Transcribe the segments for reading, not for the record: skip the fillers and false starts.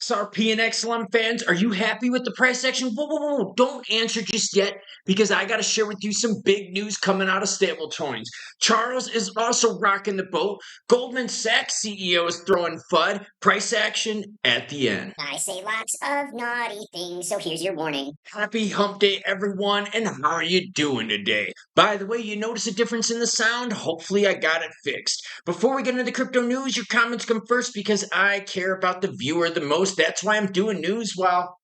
XRP and XLM fans, are you happy with the price action? Whoa. Don't answer just yet because I got to share with you some big news coming out of Stablecoins. Charles is also rocking the boat. Goldman Sachs CEO is throwing FUD. Price action at the end. I say lots of naughty things, so here's your warning. Happy hump day, everyone, and how are you doing today? By the way, you notice a difference in the sound? Hopefully I got it fixed. Before we get into the crypto news, your comments come first because I care about the viewer the most. That's why I'm doing news while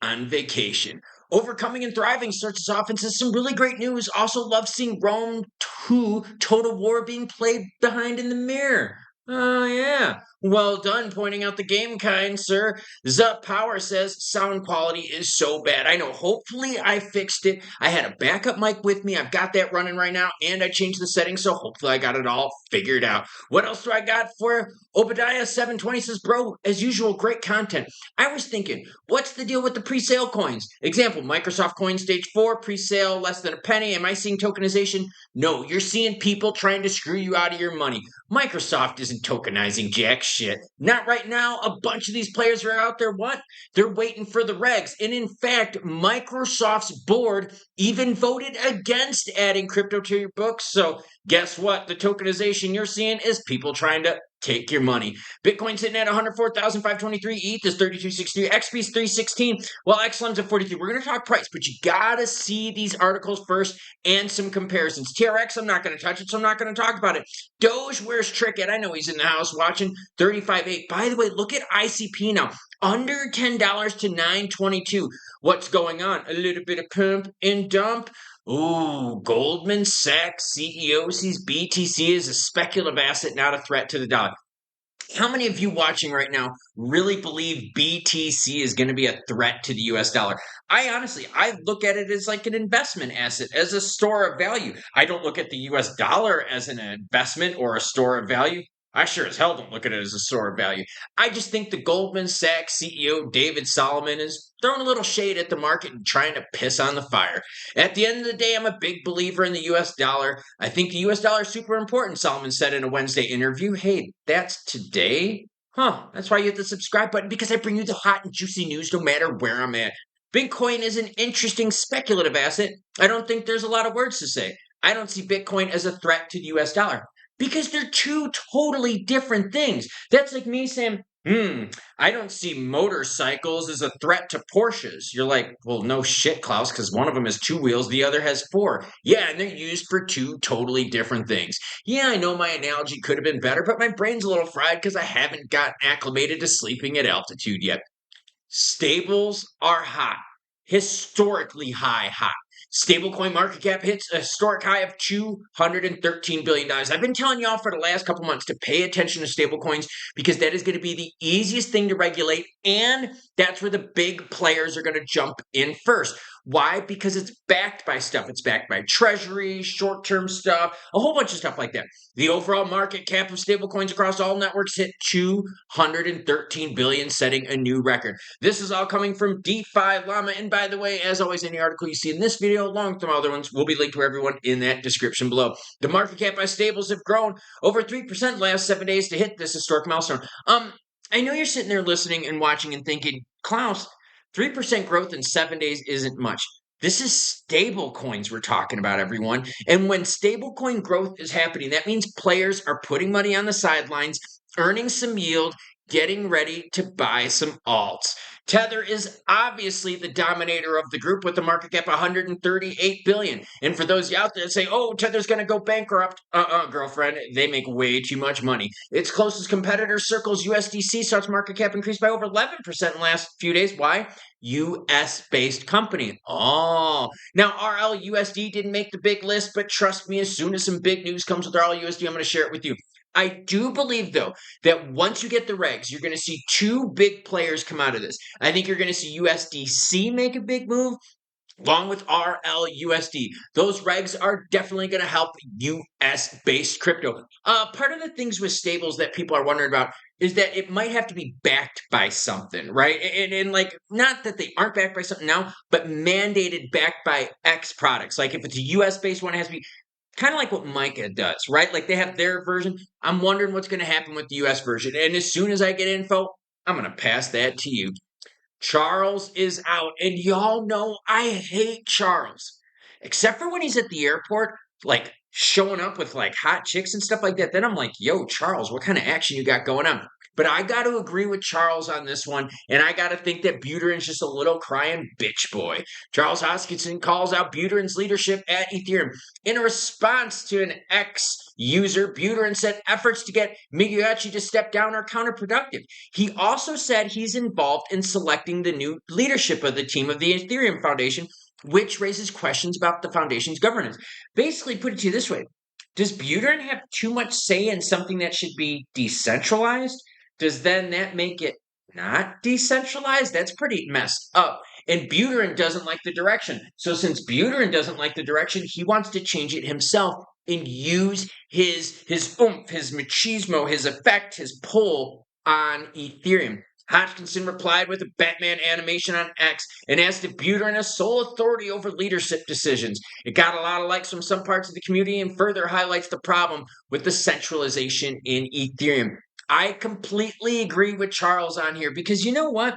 on vacation. Overcoming and Thriving starts us off and says some really great news. Also love seeing Rome 2 Total War being played behind in the mirror. Oh, yeah. Well done pointing out the game, kind sir. Zup Power says sound quality is so bad. I know. Hopefully I fixed it. I had a backup mic with me. I've got that running right now, and I changed the settings, so hopefully I got it all figured out. What else do I got for Obadiah 720 says, bro, as usual, great content. I was thinking, what's the deal with the pre-sale coins? Example, Microsoft Coin Stage 4, pre-sale less than a penny. Am I seeing tokenization? No, you're seeing people trying to screw you out of your money. Microsoft isn't tokenizing jack shit. Not right now. A bunch of these players are out there, what? They're waiting for the regs. And in fact, Microsoft's board even voted against adding crypto to your books. So guess what? The tokenization you're seeing is people trying to take your money. Bitcoin sitting at 104,523. ETH is 3263. XP is 316. Well, XLM's at 43. We're going to talk price, but you got to see these articles first and some comparisons. TRX, I'm not going to touch it, so I'm not going to talk about it. Doge, where's Trick at? I know he's in the house watching. 35.8. By the way, look at ICP now. Under $10 to 9.22. What's going on? A little bit of pump and dump. Ooh, Goldman Sachs CEO sees BTC as a speculative asset, not a threat to the dollar. How many of you watching right now really believe BTC is going to be a threat to the US dollar? I look at it as like an investment asset, as a store of value. I don't look at the US dollar as an investment or a store of value. I sure as hell don't look at it as a store of value. I just think the Goldman Sachs CEO, David Solomon, is throwing a little shade at the market and trying to piss on the fire. At the end of the day, I'm a big believer in the US dollar. I think the US dollar is super important, Solomon said in a Wednesday interview. Hey, that's today? That's why you hit the subscribe button, because I bring you the hot and juicy news no matter where I'm at. Bitcoin is an interesting speculative asset. I don't think there's a lot of words to say. I don't see Bitcoin as a threat to the US dollar because they're two totally different things. That's like me saying, I don't see motorcycles as a threat to Porsches. You're like, well, no shit, Klaus, because one of them has 2 wheels, the other has 4. Yeah, and they're used for 2 totally different things. Yeah, I know my analogy could have been better, but my brain's a little fried because I haven't gotten acclimated to sleeping at altitude yet. Stables are hot, historically hot. Stablecoin market cap hits a historic high of $213 billion. I've been telling y'all for the last couple months to pay attention to stablecoins because that is going to be the easiest thing to regulate, and that's where the big players are going to jump in first. Why? Because it's backed by stuff. It's backed by treasury, short-term stuff, a whole bunch of stuff like that. The overall market cap of stablecoins across all networks hit $213 billion, setting a new record. This is all coming from DeFi Llama. And by the way, as always, any article you see in this video, along with some other ones, will be linked to everyone in that description below. The market cap by stables have grown over 3% last 7 days to hit this historic milestone. I know you're sitting there listening and watching and thinking, Klaus, 3% growth in 7 days isn't much. This is stable coins we're talking about, everyone. And when stablecoin growth is happening, that means players are putting money on the sidelines, earning some yield, getting ready to buy some alts. Tether is obviously the dominator of the group with the market cap $138 billion. And for those out there that say, oh, Tether's going to go bankrupt, girlfriend, they make way too much money. Its closest competitor, Circle's USDC, saw its market cap increase by over 11% in the last few days. Why? US-based company. Oh, now RLUSD didn't make the big list, but trust me, as soon as some big news comes with RLUSD, I'm going to share it with you. I do believe, though, that once you get the regs, you're going to see 2 big players come out of this. I think you're going to see USDC make a big move, along with RLUSD. Those regs are definitely going to help US-based crypto. Part of the things with stables that people are wondering about is that it might have to be backed by something, right? And like, not that they aren't backed by something now, but mandated backed by X products. Like if it's a US-based one, it has to be kind of like what Micah does, right? Like they have their version. I'm wondering what's going to happen with the US version. And as soon as I get info, I'm going to pass that to you. Charles is out, and y'all know I hate Charles, except for when he's at the airport, like showing up with like hot chicks and stuff like that. Then I'm like, yo, Charles, what kind of action you got going on? But I got to agree with Charles on this one, and I got to think that Buterin's just a little crying bitch boy. Charles Hoskinson calls out Buterin's leadership at Ethereum. In a response to an ex-user, Buterin said efforts to get Miyachi to step down are counterproductive. He also said he's involved in selecting the new leadership of the team of the Ethereum Foundation, which raises questions about the foundation's governance. Basically, put it to you this way. Does Buterin have too much say in something that should be decentralized? Does then that make it not decentralized? That's pretty messed up. And Buterin doesn't like the direction. So since Buterin doesn't like the direction, he wants to change it himself and use his oomph, his machismo, his effect, his pull on Ethereum. Hodgkinson replied with a Batman animation on X and asked if Buterin has sole authority over leadership decisions. It got a lot of likes from some parts of the community and further highlights the problem with the centralization in Ethereum. I completely agree with Charles on here because you know what?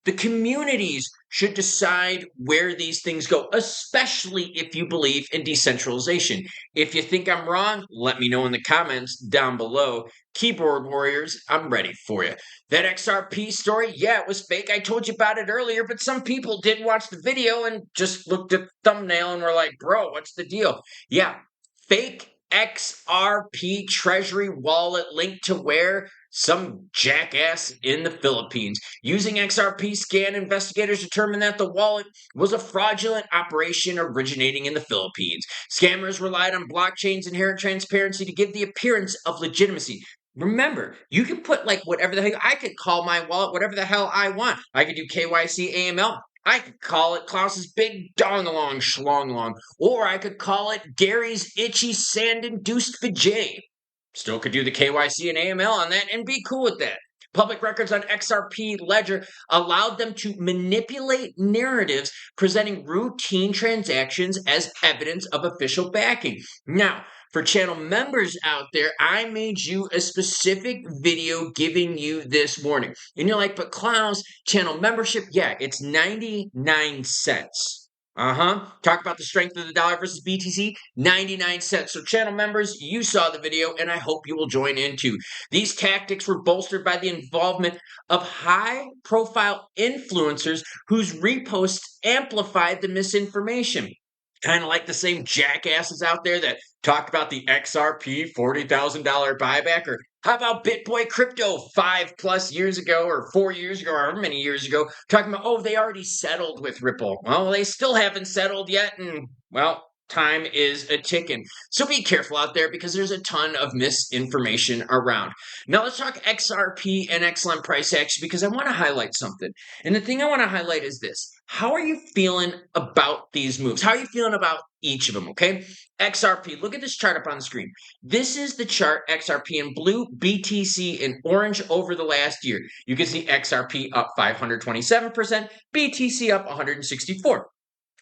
The communities should decide where these things go, especially if you believe in decentralization. If you think I'm wrong, let me know in the comments down below. Keyboard warriors, I'm ready for you. That XRP story, yeah, it was fake. I told you about it earlier, but some people didn't watch the video and just looked at the thumbnail and were like, bro, what's the deal? Yeah, fake XRP treasury wallet linked to where? Some jackass in the Philippines. Using XRP scan, investigators determined that the wallet was a fraudulent operation originating in the Philippines. Scammers relied on blockchain's inherent transparency to give the appearance of legitimacy. Remember, you can put like whatever the hell, I could call my wallet whatever the hell I want. I could do KYC AML. I could call it Klaus's big dong-along schlong-along. Or I could call it Gary's itchy sand-induced vajay. Still could do the KYC and AML on that and be cool with that. Public records on XRP Ledger allowed them to manipulate narratives presenting routine transactions as evidence of official backing. Now, for channel members out there, I made you a specific video giving you this warning. And you're like, but Klaus, channel membership, yeah, it's 99 cents. Talk about the strength of the dollar versus BTC, 99 cents. So channel members, you saw the video, and I hope you will join in too. These tactics were bolstered by the involvement of high-profile influencers whose reposts amplified the misinformation. Kind of like the same jackasses out there that talked about the XRP $40,000 buyback, or how about BitBoy Crypto 5+ years ago or 4 years ago or however many years ago, talking about, oh, they already settled with Ripple. Well, they still haven't settled yet, and, well, time is a ticking. So be careful out there because there's a ton of misinformation around. Now let's talk XRP and XLM price action because I want to highlight something. And the thing I want to highlight is this. How are you feeling about these moves? How are you feeling about each of them, okay? XRP, look at this chart up on the screen. This is the chart, XRP in blue, BTC in orange over the last year. You can see XRP up 527%, BTC up 164%.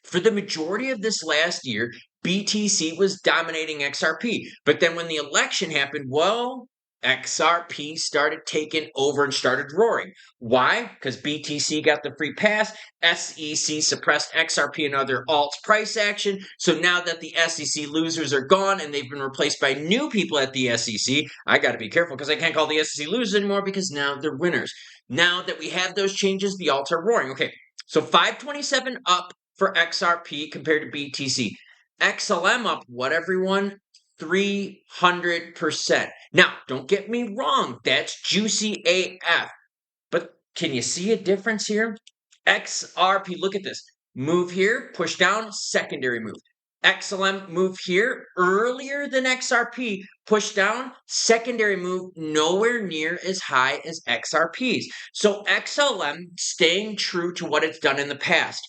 For the majority of this last year, BTC was dominating XRP. But then when the election happened, well, XRP started taking over and started roaring. Why? Because BTC got the free pass, SEC suppressed XRP and other alts price action. So now that the SEC losers are gone and they've been replaced by new people at the SEC, I got to be careful because I can't call the SEC losers anymore because now they're winners. Now that we have those changes, the alts are roaring. Okay, so 527 up for XRP compared to BTC. XLM up, what everyone? 300%. Now, don't get me wrong, that's juicy AF. But can you see a difference here? XRP, look at this. Move here, push down, secondary move. XLM move here earlier than XRP, push down, secondary move nowhere near as high as XRP's. So XLM staying true to what it's done in the past,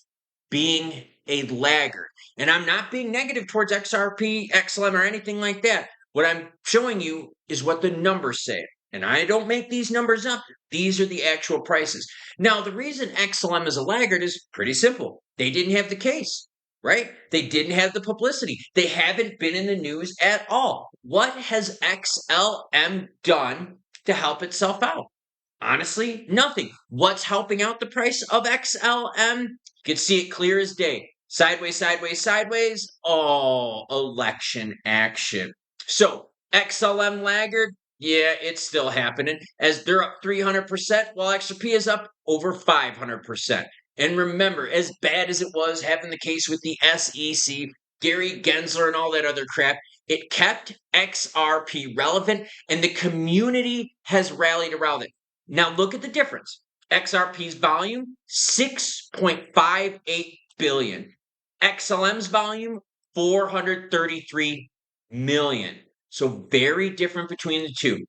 being a laggard. And I'm not being negative towards XRP, XLM, or anything like that. What I'm showing you is what the numbers say. And I don't make these numbers up. These are the actual prices. Now, the reason XLM is a laggard is pretty simple. They didn't have the case, right? They didn't have the publicity. They haven't been in the news at all. What has XLM done to help itself out? Honestly, nothing. What's helping out the price of XLM? You can see it clear as day. Sideways, sideways, sideways. Oh, election action. So, XLM laggard, yeah, it's still happening as they're up 300%, while XRP is up over 500%. And remember, as bad as it was having the case with the SEC, Gary Gensler, and all that other crap, it kept XRP relevant, and the community has rallied around it. Now look at the difference. XRP's volume, 6.58 billion. XLM's volume, 433 million. So very different between the two.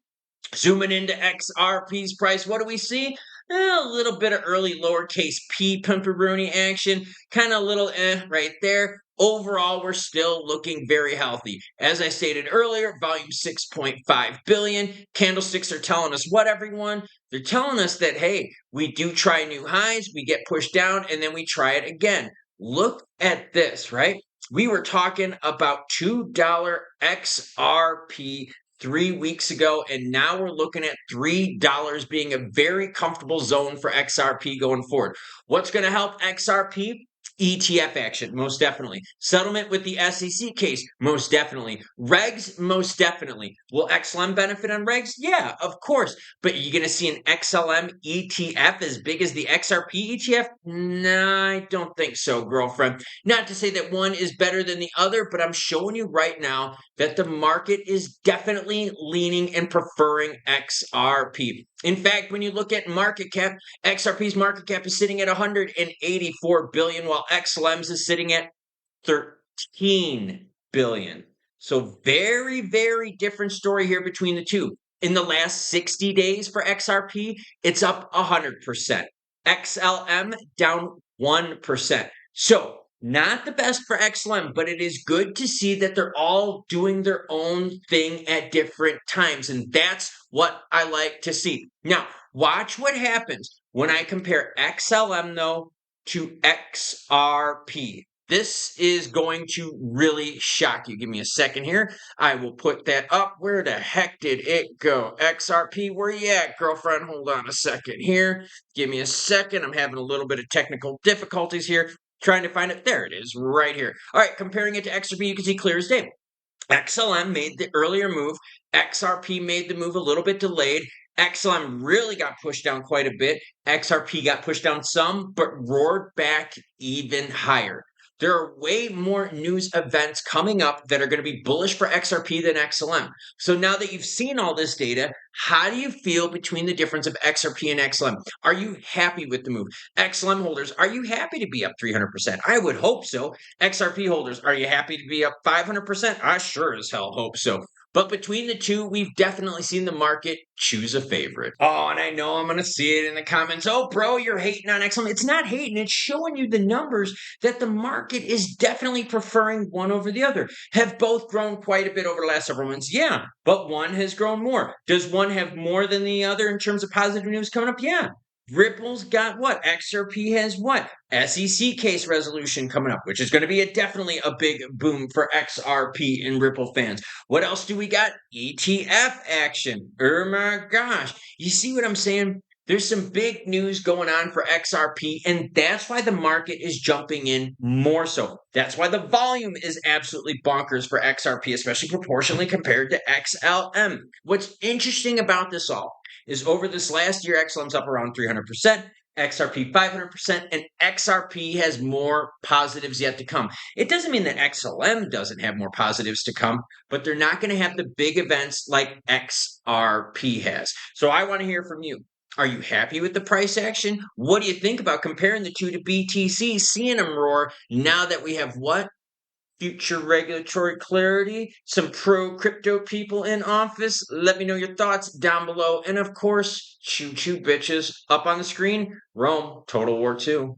Zooming into XRP's price, what do we see? A little bit of early lowercase p pumperoonie action, kind of a little right there. Overall, we're still looking very healthy. As I stated earlier, volume 6.5 billion. Candlesticks are telling us what, everyone? They're telling us that, hey, we do try new highs, we get pushed down, and then we try it again. Look at this, right? We were talking about $2 XRP 3 weeks ago, and now we're looking at $3 being a very comfortable zone for XRP going forward. What's going to help XRP? ETF action, most definitely. Settlement with the SEC case, most definitely. Regs, most definitely. Will XLM benefit on regs? Yeah, of course. But you're going to see an XLM ETF as big as the XRP ETF? Nah, I don't think so, girlfriend. Not to say that one is better than the other, but I'm showing you right now that the market is definitely leaning and preferring XRP. In fact, when you look at market cap, XRP's market cap is sitting at 184 billion, while XLM's is sitting at 13 billion. So very, very different story here between the two. In the last 60 days for XRP, it's up 100%. XLM down 1%. So not the best for XLM, but it is good to see that they're all doing their own thing at different times. And that's what I like to see. Now, watch what happens when I compare XLM, though, to XRP. This is going to really shock you. Give me a second here. I will put that up. Where the heck did it go? XRP, where you at, girlfriend? Hold on a second here. Give me a second. I'm having a little bit of technical difficulties here. Trying to find it. There it is, right here. All right, comparing it to XRP, you can see clear as day. XLM made the earlier move. XRP made the move a little bit delayed. XLM really got pushed down quite a bit. XRP got pushed down some, but roared back even higher. There are way more news events coming up that are going to be bullish for XRP than XLM. So now that you've seen all this data, how do you feel between the difference of XRP and XLM? Are you happy with the move? XLM holders, are you happy to be up 300%? I would hope so. XRP holders, are you happy to be up 500%? I sure as hell hope so. But between the two, we've definitely seen the market choose a favorite. Oh, and I know I'm going to see it in the comments. Oh, bro, you're hating on XLM. It's not hating. It's showing you the numbers that the market is definitely preferring one over the other. Have both grown quite a bit over the last several months? Yeah, but one has grown more. Does one have more than the other in terms of positive news coming up? Yeah. Ripple's got what? XRP has what? SEC case resolution coming up, which is going to be definitely a big boom for XRP and Ripple fans. What else do we got? ETF action. Oh my gosh. You see what I'm saying? There's some big news going on for XRP, and that's why the market is jumping in more so. That's why the volume is absolutely bonkers for XRP, especially proportionally compared to XLM. What's interesting about this all is over this last year, XLM's up around 300%, XRP 500%, and XRP has more positives yet to come. It doesn't mean that XLM doesn't have more positives to come, but they're not going to have the big events like XRP has. So I want to hear from you. Are you happy with the price action? What do you think about comparing the two to BTC, seeing them roar now that we have what? Future regulatory clarity, some pro-crypto people in office? Let me know your thoughts down below. And of course, choo-choo bitches, up on the screen, Rome, Total War II.